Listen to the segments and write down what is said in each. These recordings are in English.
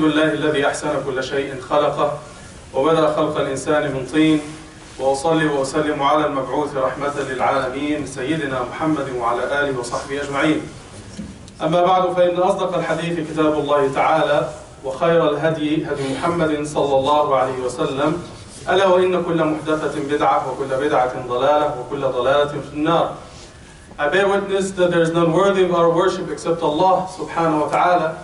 لله الذي أحسن كل شيء خلقه وبدأ خلق الإنسان من طين وأصلي وأسلم على المبعوث رحمة للعالمين سيدنا محمد وعلى آله وصحبه أجمعين. أما بعد فإن أصدق الحديث كتاب الله تعالى وخير الهدي هدي محمد صلى الله عليه وسلم ألا وإن كل محدثة بدعة وكل بدعة ضلالة وكل ضلالة في النار. I bear witness that there is none worthy of our worship except Allah subhanahu wa ta'ala,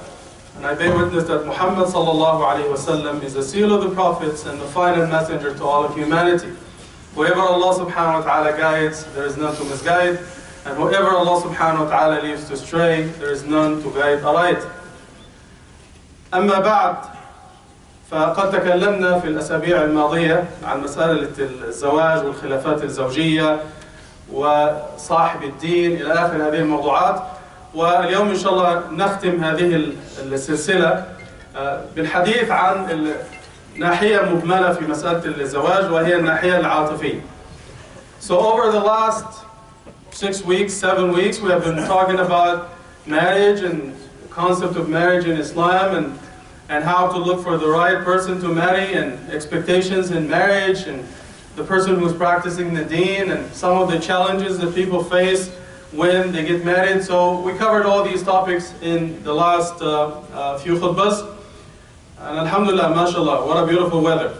and I bear witness that Muhammad sallallahu alayhi wa sallam is the seal of the prophets and the final messenger to all of humanity. Whoever Allah subhanahu wa ta'ala guides, there is none to misguide, and whoever Allah subhanahu wa ta'ala leaves to stray, there is none to guide aright. أما بعد فقد تكلمنا في الأسابيع الماضية عن مسألة الزواج والخلافات الزوجية وصاحب الدين إلى آخر هذه الموضوعات، واليوم إن شاء الله نختم هذه السلسلة بالحديث عن ناحية مجملة في مسألة الزواج وهي الناحية العاطفية. So over the last 6 weeks, 7 weeks, we have been talking about marriage and the concept of marriage in Islam and how to look for the right person to marry and expectations in marriage and the person who's practicing the deen and some of the challenges that people face when they get married. So we covered all these topics in the last few khutbahs. And alhamdulillah, mashallah, what a beautiful weather.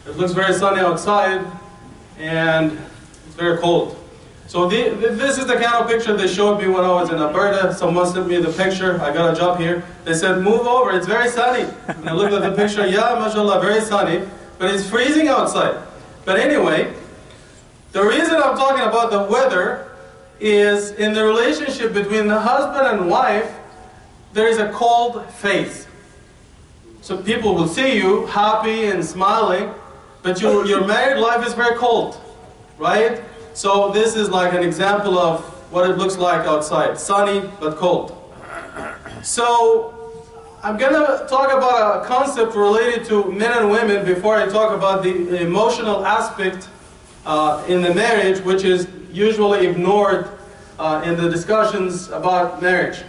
It looks very sunny outside and it's very cold. So this is the kind of picture they showed me when I was in Alberta. Someone sent me the picture. I got a job here. They said, move over, it's very sunny. And I looked at the picture, yeah, mashallah, very sunny, but it's freezing outside. But anyway, the reason I'm talking about the weather is in the relationship between the husband and wife, there is a cold face. So people will see you happy and smiling, but your married life is very cold, right? So this is like an example of what it looks like outside, sunny but cold. So I'm going to talk about a concept related to men and women before I talk about the emotional aspect in the marriage, which is usually ignored in the discussions about marriage.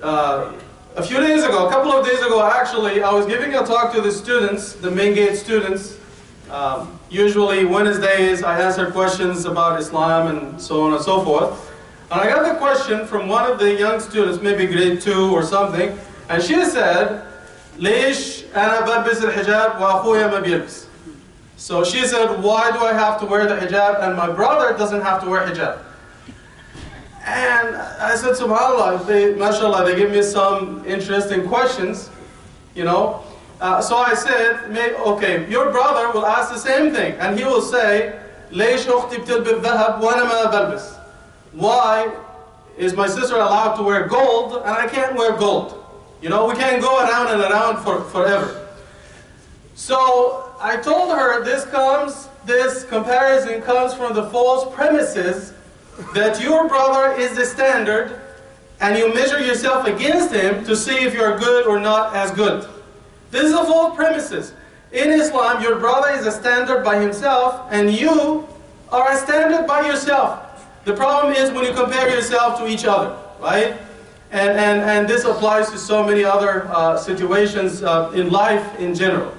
A few days ago, a couple of days ago actually, I was giving a talk to the students, the main gate students. Usually Wednesdays I answer questions about Islam and so on and so forth. And I got the question from one of the young students, maybe grade 2 or something, and she said, ليش أنا بلبس الحجاب وأخويا ما بيلبس? So she said, why do I have to wear the hijab and my brother doesn't have to wear hijab? And I said, subhanAllah, mashallah, they give me some interesting questions, you know. So I said, okay, your brother will ask the same thing, and he will say, ليش أختي بتلبس ذهب وأنا ما بلبس? Why is my sister allowed to wear gold and I can't wear gold? You know, we can't go around and around forever. So I told her this comparison comes from the false premises that your brother is the standard and you measure yourself against him to see if you're good or not as good. This is a false premises. In Islam, your brother is a standard by himself and you are a standard by yourself. The problem is when you compare yourself to each other, right? And this applies to so many other situations in life in general.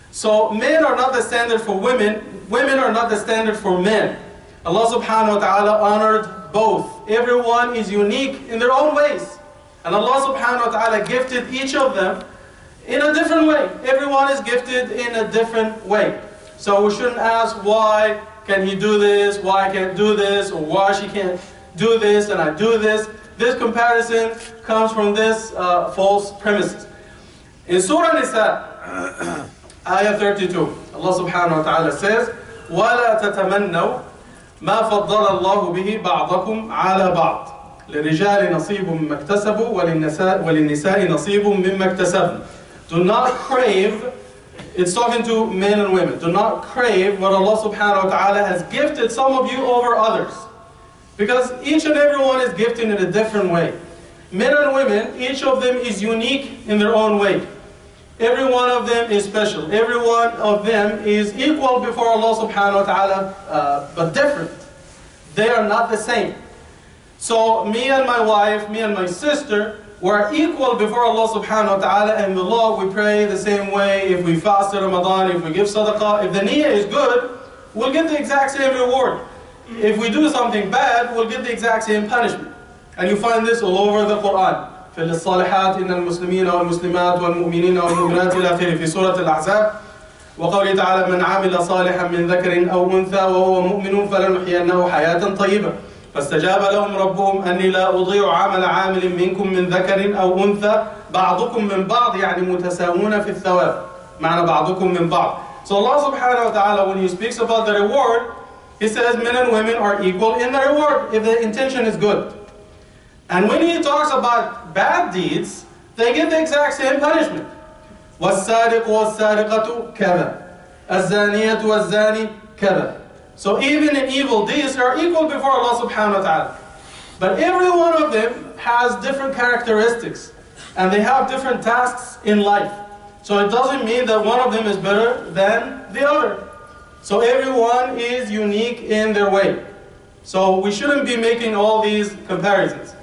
So men are not the standard for women. Women are not the standard for men. Allah subhanahu wa ta'ala honored both. Everyone is unique in their own ways. And Allah subhanahu wa ta'ala gifted each of them in a different way. Everyone is gifted in a different way. So we shouldn't ask why can he do this, why I can't do this, or why she can't do this and I do this. This comparison comes from this false premises. In Surah Nisa, Ayah 32, Allah subhanahu wa ta'ala says, وَلَا تَتَمَنَّوْا مَا فَضَّلَ اللَّهُ بِهِ بَعْضَكُمْ عَلَى بَعْضٍ لِلرِّجَالِ نَصِيبٌ مِّمَّا اكْتَسَبُوا وَلِلنِّسَاءِ نَصِيبٌ مِّمَّا اكْتَسَبْنَ. Do not crave, it's talking to men and women, do not crave what Allah subhanahu wa ta'ala has gifted some of you over others. Because each and every one is gifted in a different way. Men and women, each of them is unique in their own way. Every one of them is special. Every one of them is equal before Allah subhanahu wa ta'ala, but different. They are not the same. So me and my wife, me and my sister, We're equal before Allah subhanahu wa ta'ala, and the law we pray the same way. If we fast in Ramadan, if we give sadaqah, if the niyyah is good, we'll get the exact same reward. If we do something bad, we'll get the exact same punishment. And you find this all over the Quran. فَلِلصَّالِحَاتِ إِنَّ الْمُسْلِمِينَ وَالْمُسْلِمَاتِ وَالْمُؤْمِنِينَ وَالْمُؤْمِنَاتِ إلى آخره في سورة الأحزاب. وقوله تعالى من عمل صالحا من ذكر أو أنثى وهو مؤمن فلنحيينه حياة طيبة فاستجاب لهم ربهم أني لا أضيع عمل عامل منكم من ذكر أو أنثى بعضكم من بعض يعني متساوون في الثواب معنى بعضكم من بعض. So Allah subhanahu wa ta'ala, when He speaks about the reward, He says men and women are equal in the reward if the intention is good. And when He talks about bad deeds, they get the exact same punishment. وَالسَّارِقُ وَالسَّارِقَةُ كَذَا الزَّانِيَةُ وَالزَّانِي كَذَا. So even in evil deeds, they are equal before Allah subhanahu wa ta'ala. But every one of them has different characteristics. And they have different tasks in life. So it doesn't mean that one of them is better than the other. So everyone is unique in their way. So we shouldn't be making all these comparisons.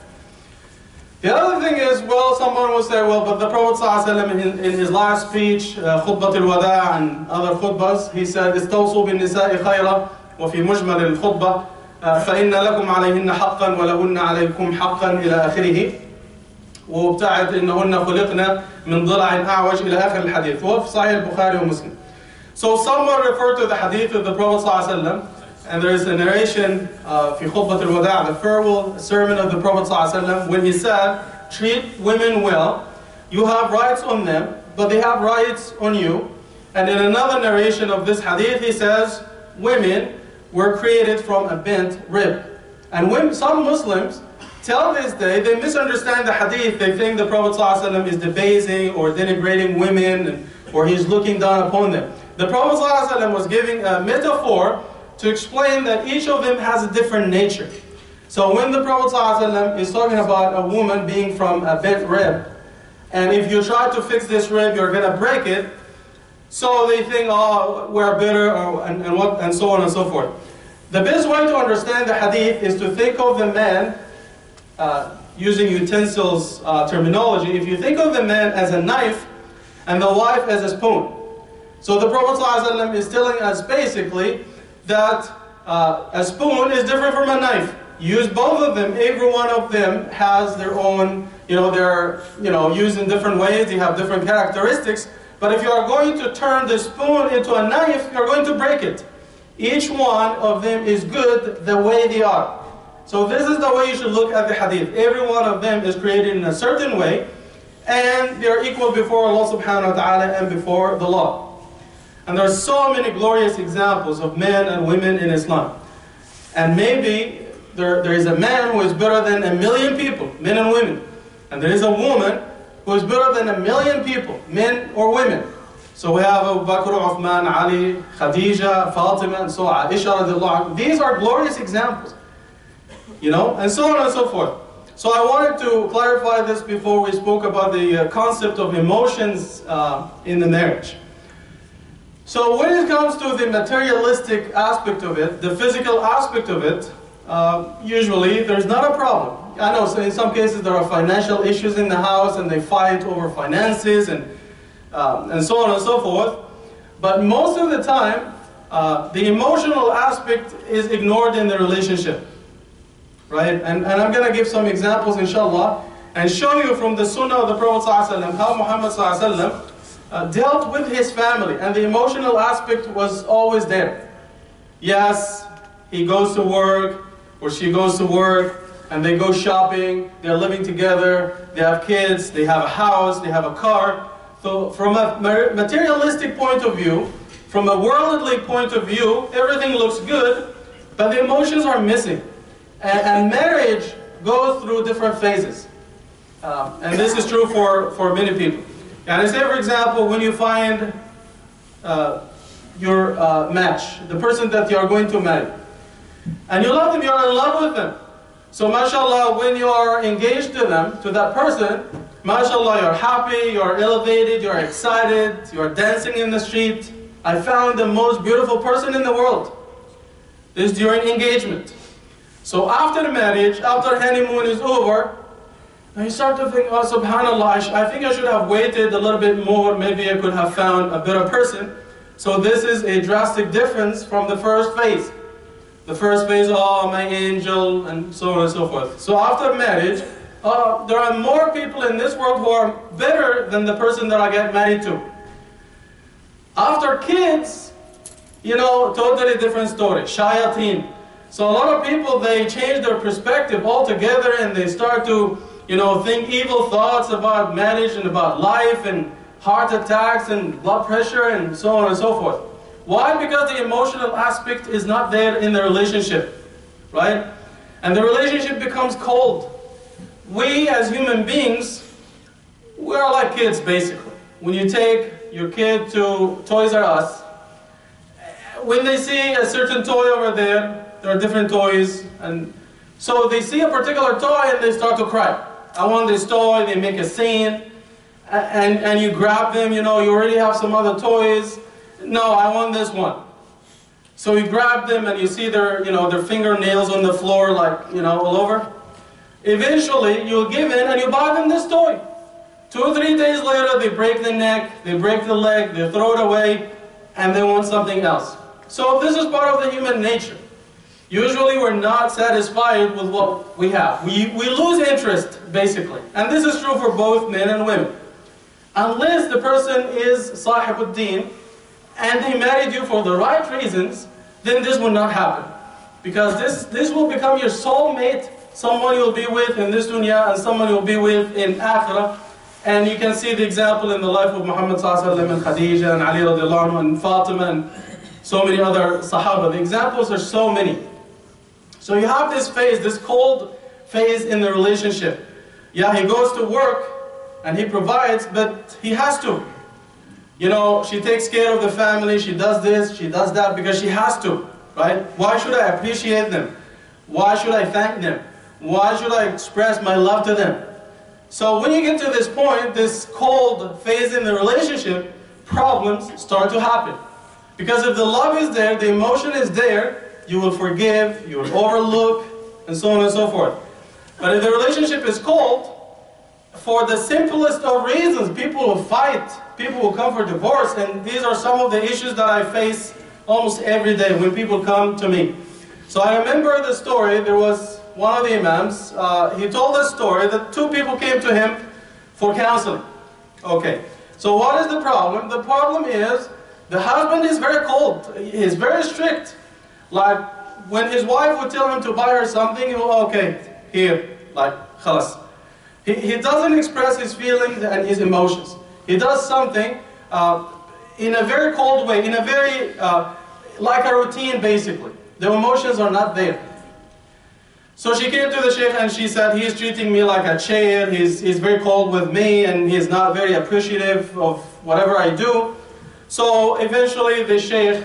The other thing is, well, someone will say, well, but the Prophet ﷺ in his last speech, khutbah al-wada' and other khutbahs, he said, استوصوا بالنساء خيرا وفي مجمل الخطبة فإن لكم عليهن حقا ولهن عليكم حقا إلى آخره وابتعد إنهن خلقنا من ضلع أعوج إلى آخر الحديث وفي صحيح البخاري ومسلم. So someone referred to the hadith of the Prophet ﷺ, and there is a narration في خطبة الوداع, the farewell sermon of the Prophet ﷺ, when he said, treat women well, you have rights on them, but they have rights on you. And in another narration of this hadith, he says, women were created from a bent rib. And when some Muslims, till this day, they misunderstand the hadith. They think the Prophet ﷺ is debasing or denigrating women, or he's looking down upon them. The Prophet ﷺ was giving a metaphor to explain that each of them has a different nature. So when the Prophet ﷺ is talking about a woman being from a bent rib, and if you try to fix this rib, you're going to break it, so they think, oh, we're better, and so on and so forth. The best way to understand the hadith is to think of the man, using utensils terminology, if you think of the man as a knife and the wife as a spoon. So the Prophet ﷺ is telling us basically that a spoon is different from a knife. Use both of them. Every one of them has their own, they're used in different ways. They have different characteristics. But if you are going to turn the spoon into a knife, you're going to break it. Each one of them is good the way they are. So this is the way you should look at the hadith. Every one of them is created in a certain way, and they are equal before Allah subhanahu wa ta'ala and before the law. And there are so many glorious examples of men and women in Islam. And maybe there is a man who is better than 1 million people, men and women. And there is a woman who is better than 1 million people, men or women. So we have Abu Bakr, Uthman, Ali, Khadija, Fatima, and so on, Aisha radiallahu anha. These are glorious examples. And so on and so forth. So I wanted to clarify this before we spoke about the concept of emotions in the marriage. So when it comes to the materialistic aspect of it, the physical aspect of it, usually there's not a problem. I know so in some cases there are financial issues in the house and they fight over finances and so on and so forth. But most of the time, the emotional aspect is ignored in the relationship. Right? And I'm going to give some examples inshallah and show you from the sunnah of the Prophet ﷺ how Muhammad ﷺ dealt with his family, and the emotional aspect was always there. Yes, he goes to work, or she goes to work, and they go shopping, they're living together, they have kids, they have a house, they have a car. So from a materialistic point of view, from a worldly point of view, everything looks good, but the emotions are missing. And marriage goes through different phases. And this is true for many people. And say, for example, when you find your match, the person that you are going to marry, and you love them, you are in love with them. So mashallah, when you are engaged to them, to that person, mashallah, you're happy, you're elevated, you're excited, you're dancing in the street. I found the most beautiful person in the world. This is during engagement. So after the marriage, after honeymoon is over, And you start to think, oh, subhanAllah, I think I should have waited a little bit more, maybe I could have found a better person. So this is a drastic difference from the first phase. The first phase, oh, my angel, and so on and so forth. So after marriage, there are more people in this world who are better than the person that I get married to. After kids, you know, totally different story, shayateen. So a lot of people, they change their perspective altogether and they start to, you know, think evil thoughts about marriage and about life and heart attacks and blood pressure and so on and so forth. Why? Because the emotional aspect is not there in the relationship, right? And the relationship becomes cold. We as human beings, we are like kids basically. When you take your kid to Toys R Us, when they see a certain toy over there are different toys, and so they see a particular toy and they start to cry. I want this toy, they make a scene, and you grab them, you know, you already have some other toys. No, I want this one. So you grab them and you see their, you know, their fingernails on the floor, like, you know, all over. Eventually, you'll give in and you buy them this toy. 2 or 3 days later, they break the neck, they break the leg, they throw it away, and they want something else. So this is part of the human nature. Usually we're not satisfied with what we have. We lose interest, basically. And this is true for both men and women. Unless the person is Sahibuddin, and he married you for the right reasons, then this will not happen. Because this will become your soulmate, someone you'll be with in this dunya and someone you'll be with in akhirah. And you can see the example in the life of Muhammad sallallahu and Khadija and Ali radiallahu anhu and Fatima and so many other Sahaba. The examples are so many. So you have this phase, this cold phase in the relationship. Yeah, he goes to work and he provides, but he has to. You know, she takes care of the family, she does this, she does that because she has to, right? Why should I appreciate them? Why should I thank them? Why should I express my love to them? So when you get to this point, this cold phase in the relationship, problems start to happen. Because if the love is there, the emotion is there, you will forgive, you will overlook, and so on and so forth. But if the relationship is cold, for the simplest of reasons, people will fight, people will come for divorce, and these are some of the issues that I face almost every day when people come to me. So I remember the story, there was one of the imams, he told a story that 2 people came to him for counseling. Okay, so what is the problem? The problem is, the husband is very cold, he is very strict. Like, when his wife would tell him to buy her something, he will, okay, here, like, khalas. He doesn't express his feelings and his emotions. He does something in a very cold way, in a very, like a routine basically. The emotions are not there. So she came to the sheikh and she said, he is treating me like a chair, he's very cold with me and he's not very appreciative of whatever I do. So eventually the sheikh,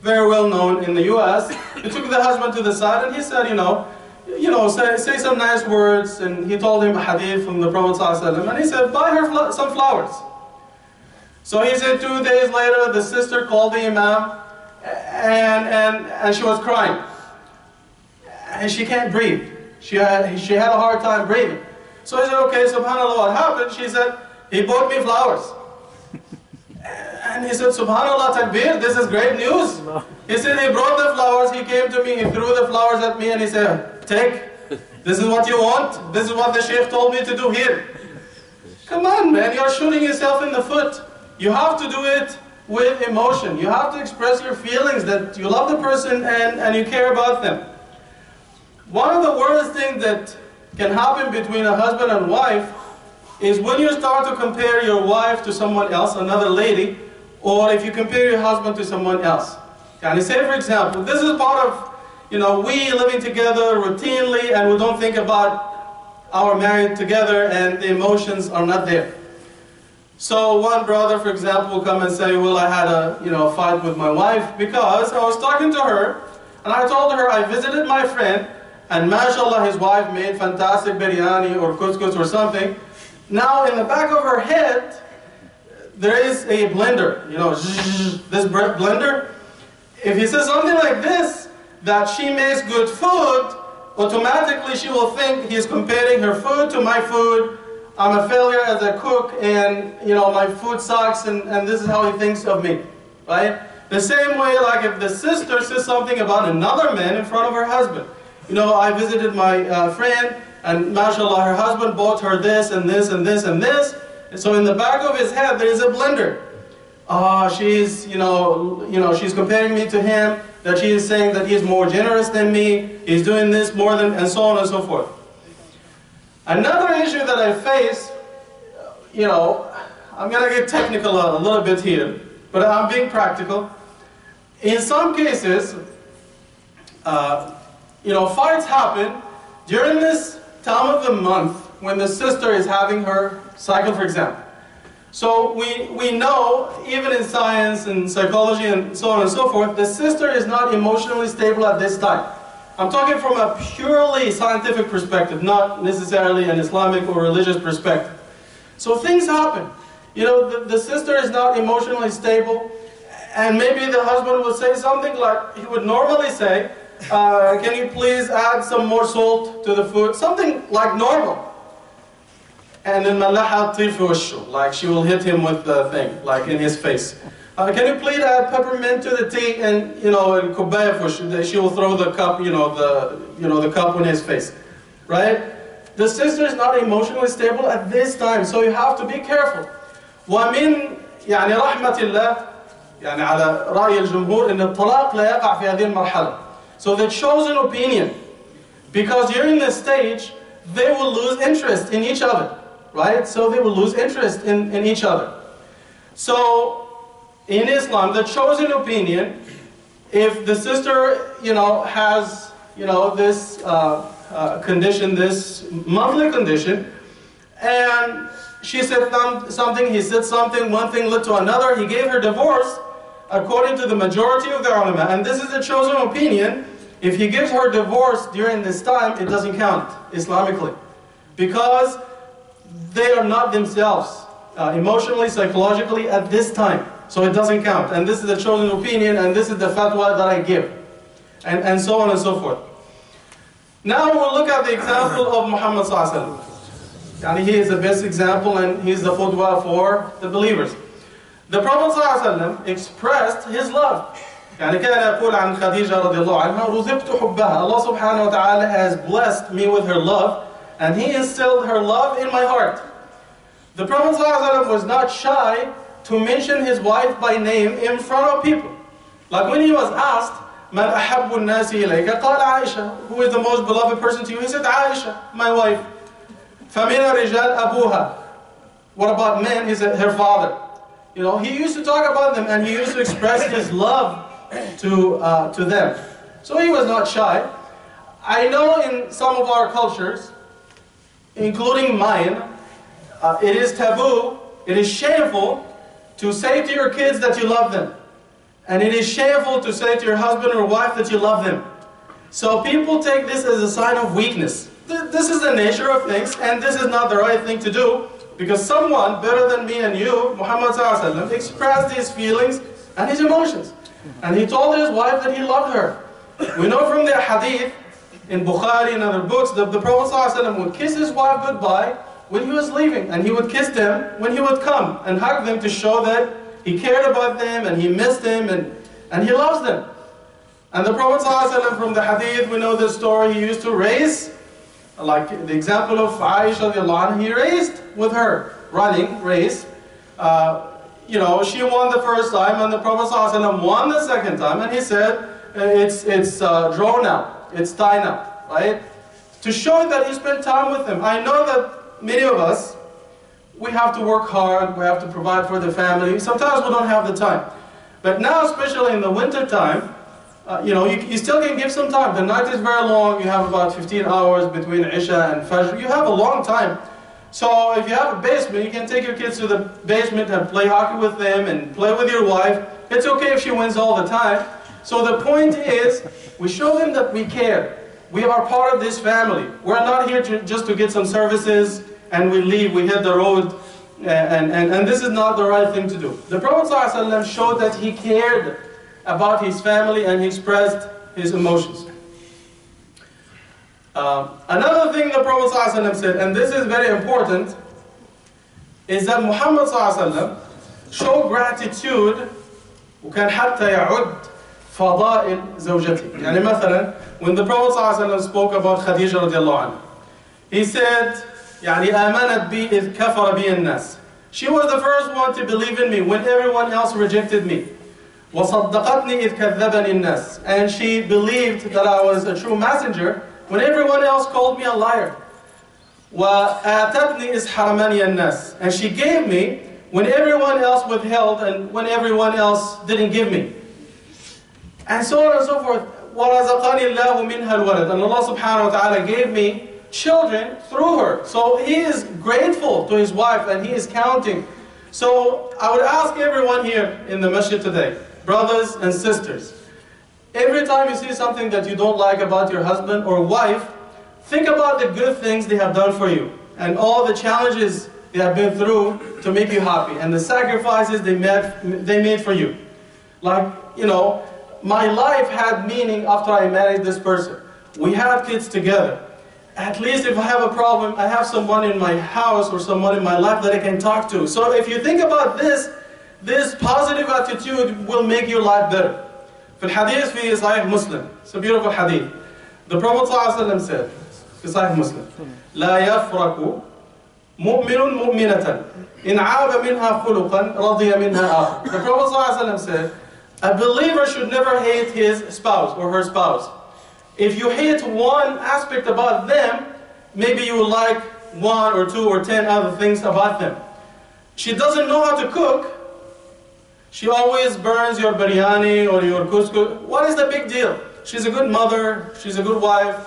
very well known in the US, he took the husband to the side and he said, say some nice words, and he told him a hadith from the Prophet ﷺ, and he said, buy her some flowers. So he said 2 days later, the sister called the imam, and she was crying. And she can't breathe. She had a hard time breathing. So he said, okay, subhanAllah, what happened? She said, he bought me flowers. And he said, subhanAllah, takbir, this is great news. He said, he brought the flowers, he came to me, he threw the flowers at me and he said, take, this is what you want, this is what the sheikh told me to do here. Come on, man, you're shooting yourself in the foot. You have to do it with emotion. You have to express your feelings that you love the person and you care about them. One of the worst things that can happen between a husband and wife is when you start to compare your wife to someone else, another lady, or if you compare your husband to someone else. Can I say, for example, this is part of, we living together routinely and we don't think about our marriage together and the emotions are not there. So one brother, for example, will come and say, well, I had a fight with my wife because I was talking to her and I told her I visited my friend and mashallah his wife made fantastic biryani or couscous or something. Now in the back of her head there is a blender, this blender. If he says something like this, that she makes good food, automatically she will think he's comparing her food to my food. I'm a failure as a cook, and my food sucks, and this is how he thinks of me, right? The same way, like if the sister says something about another man in front of her husband. I visited my friend, and mashallah, her husband bought her this and this and this and this. And so in the back of his head, there is a blender. She's, she's comparing me to him, that she is saying that he's more generous than me, he's doing this more than, and so on and so forth. Another issue that I face, I'm going to get technical a little bit here, but I'm being practical. In some cases, fights happen during this time of the month when the sister is having her cycle, for example. So we know, even in science and psychology and so on and so forth, the sister is not emotionally stable at this time. I'm talking from a purely scientific perspective, not necessarily an Islamic or religious perspective. So things happen. The sister is not emotionally stable, and maybe the husband would say something like he would normally say, can you please add some more salt to the food? Something like normal. And then like she will hit him with the thing, like in his face. Can you please add peppermint to the tea, and she will throw the cup, the cup in his face, right? The sister is not emotionally stable at this time, so you have to be careful. ومن رحمة الله على رأي الجمهور إن الطلاق لا يقع في هذه المرحلة. So the chosen opinion, because during this stage they will lose interest in each other, right? So they will lose interest in each other. So in Islam, the chosen opinion, if the sister, has, this condition, this monthly condition, and she said something, he said something, one thing led to another, he gave her divorce, according to the majority of the ulama, and this is the chosen opinion, if he gives her divorce during this time, it doesn't count Islamically, because they are not themselves emotionally, psychologically at this time. So it doesn't count. And this is the chosen opinion, and this is the fatwa that I give. And so on and so forth. Now we'll look at the example of Muhammad sallallahu alaihi wasallam. He is the best example, and he's the qudwa for the believers. The Prophet sallallahu alaihi wasallam expressed his love. كان يقول عن خديجة رضي الله عنها رزقت حبها. Allah subhanahu wa ta'ala has blessed me with her love, and He instilled her love in my heart. The Prophet sallallahu alaihi wasallam was not shy to mention his wife by name in front of people. Like when he was asked, مَنْ أَحَبُّ النَّاسِ إِلَيْكَ قال عائشة. Who is the most beloved person to you? He said, Aisha, my wife. فَمِنَ الرِّجَالِ أَبُوهَا. What about men? He said, her father. He used to talk about them, and he used to express his love to them. So he was not shy. I know in some of our cultures, including mine, it is taboo, it is shameful to say to your kids that you love them. And it is shameful to say to your husband or wife that you love them. So people take this as a sign of weakness. This is the nature of things, and this is not the right thing to do, because someone better than me and you, Muhammad sallallahu alaihi wasallam, expressed his feelings and his emotions. And he told his wife that he loved her. We know from the hadith, in Bukhari and other books, that the Prophet sallallahu alaihi wasallam would kiss his wife goodbye when he was leaving, and he would kiss them when he would come and hug them to show that he cared about them and he missed them and he loves them. And the Prophet ﷺ, from the hadith, we know the story, he used to race, like the example of Aisha radiallahu anha, he raced with her, running, race. She won the first time, and the Prophet ﷺ won the second time, and he said, it's draw now, it's tie now, right? To show that he spent time with them. I know that many of us, we have to work hard, we have to provide for the family. Sometimes we don't have the time. But now, especially in the winter time, you still can give some time. The night is very long, you have about 15 hours between Isha and Fajr. You have a long time. So if you have a basement, you can take your kids to the basement and play hockey with them and play with your wife. It's okay if she wins all the time. So the point is, we show them that we care. We are part of this family. We're not here just to get some services and we leave, we hit the road, and this is not the right thing to do. The Prophet ﷺ showed that he cared about his family and he expressed his emotions. Another thing the Prophet ﷺ said, and this is very important, is that Muhammad ﷺ showed gratitude وكان حتى يعد فضائل زوجته. يعني مثلا when the Prophet ﷺ spoke about Khadija radiallahu anha, he said يعني آمنت بي إذ كفر بي الناس. She was the first one to believe in me when everyone else rejected me. وصدقتني إذ كذبني الناس. And she believed that I was a true messenger when everyone else called me a liar. وآتتني إذ حرمني الناس. And she gave me when everyone else withheld and when everyone else didn't give me. And so on and so forth. وَرَزَقَنِي اللَّهُ مِنْهَا الْوَلَدِ. And Allah subhanahu wa ta'ala gave me children through her. So he is grateful to his wife and he is counting. So I would ask everyone here in the masjid today, brothers and sisters, every time you see something that you don't like about your husband or wife, think about the good things they have done for you and all the challenges they have been through to make you happy and the sacrifices they made for you. Like, you know, my life had meaning after I married this person. We had kids together. At least if I have a problem, I have someone in my house or someone in my life that I can talk to. So if you think about this, this positive attitude will make your life better. في الحديث في صحيح مسلم, it's a beautiful hadith. The Prophet ﷺ said, في صحيح مسلم, لا يفرق مؤمن مؤمنة إن عاب منها خلقا رضي منها آخر. The Prophet ﷺ said, a believer should never hate his spouse or her spouse. If you hate one aspect about them, maybe you will like 1 or 2 or 10 other things about them. She doesn't know how to cook. She always burns your biryani or your couscous. What is the big deal? She's a good mother, she's a good wife,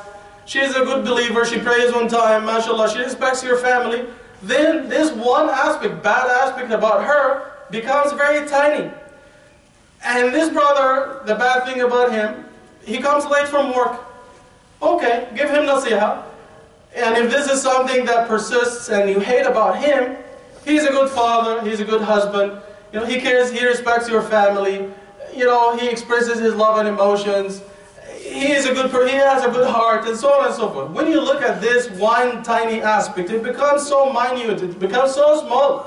she's a good believer, she prays on time, mashallah, she respects your family. Then this one aspect, bad aspect about her becomes very tiny. And this brother, the bad thing about him, he comes late from work. Okay, give him nasiha. And if this is something that persists and you hate about him, he's a good father, he's a good husband. You know, he cares, he respects your family. You know, he expresses his love and emotions. He is a good person, he has a good heart, and so on and so forth. When you look at this one tiny aspect, it becomes so minute, it becomes so small.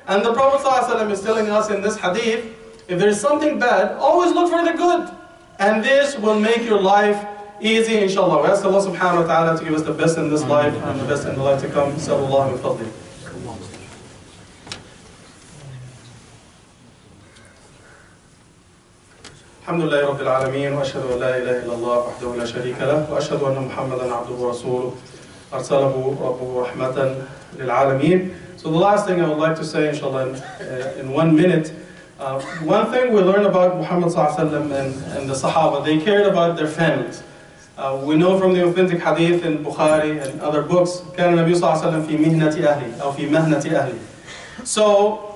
And the Prophet ﷺ is telling us in this hadith, if there is something bad, always look for the good. And this will make your life easy, inshallah. We ask Allah subhanahu wa ta'ala to give us the best in this life and the best in the life to come. Sallallahu min fadli. Alhamdulillahi Rabbil Alameen, wa ashhadu an la ilaha illallah wahdahu la sharika lah, wa ashhadu anna Muhammadan abduhu wa rasuluh, arsalahu rabbuhu rahmatan lil alameen. So the last thing I would like to say, inshallah, in 1 minute, one thing we learn about Muhammad ﷺ and the Sahaba, they cared about their families. We know from the authentic hadith in Bukhari and other books, كان النبي صلى الله عليه وسلم في مهنة أهله أو في مهنة أهله. So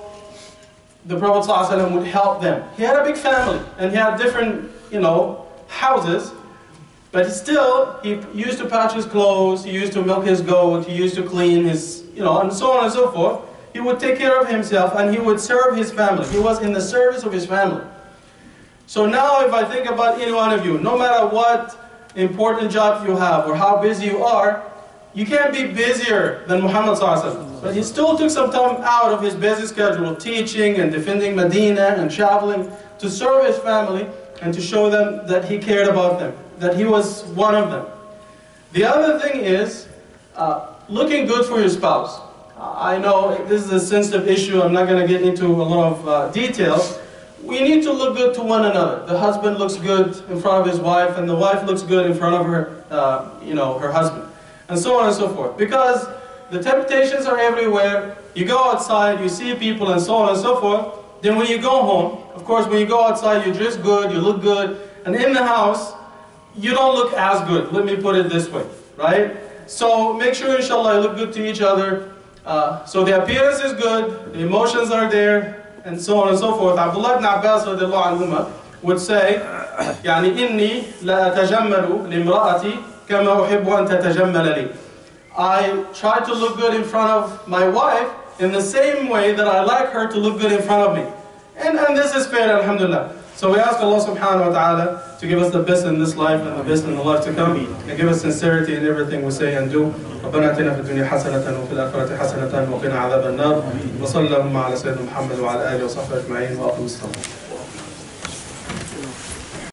the Prophet ﷺ would help them. He had a big family and he had different, you know, houses, but still he used to patch his clothes, he used to milk his goat, he used to clean his, you know, and so on and so forth. He would take care of himself and he would serve his family. He was in the service of his family. So now if I think about any one of you, no matter what important job you have or how busy you are, you can't be busier than Muhammad ﷺ. But he still took some time out of his busy schedule, teaching and defending Medina and traveling to serve his family and to show them that he cared about them, that he was one of them. The other thing is looking good for your spouse. I know this is a sensitive issue, I'm not going to get into a lot of details. We need to look good to one another. The husband looks good in front of his wife, and the wife looks good in front of her, you know, her husband, and so on and so forth. Because the temptations are everywhere. You go outside, you see people, and so on and so forth. Then when you go home, of course, when you go outside, you dress good, you look good, and in the house, you don't look as good. Let me put it this way, right? So make sure, inshallah, you look good to each other. So the appearance is good, the emotions are there, and so on and so forth. Abdullah ibn Abbas radiallahu anhuma would say, يعني إني لا أتجمل لامرأتي كما أحب أن تتجمل لي. I try to look good in front of my wife in the same way that I like her to look good in front of me. And this is fair, alhamdulillah. So we ask Allah subhanahu wa ta'ala to give us the best in this life and the best in the life to come, and give us sincerity in everything we say and do. ربنا اتنا في الدنيا حسنة وفي الآخرة حسنة وقنا عذاب النار. وصلى اللهم على سيدنا محمد وعلى آله وصحبه أجمعين وأقم الصلاة.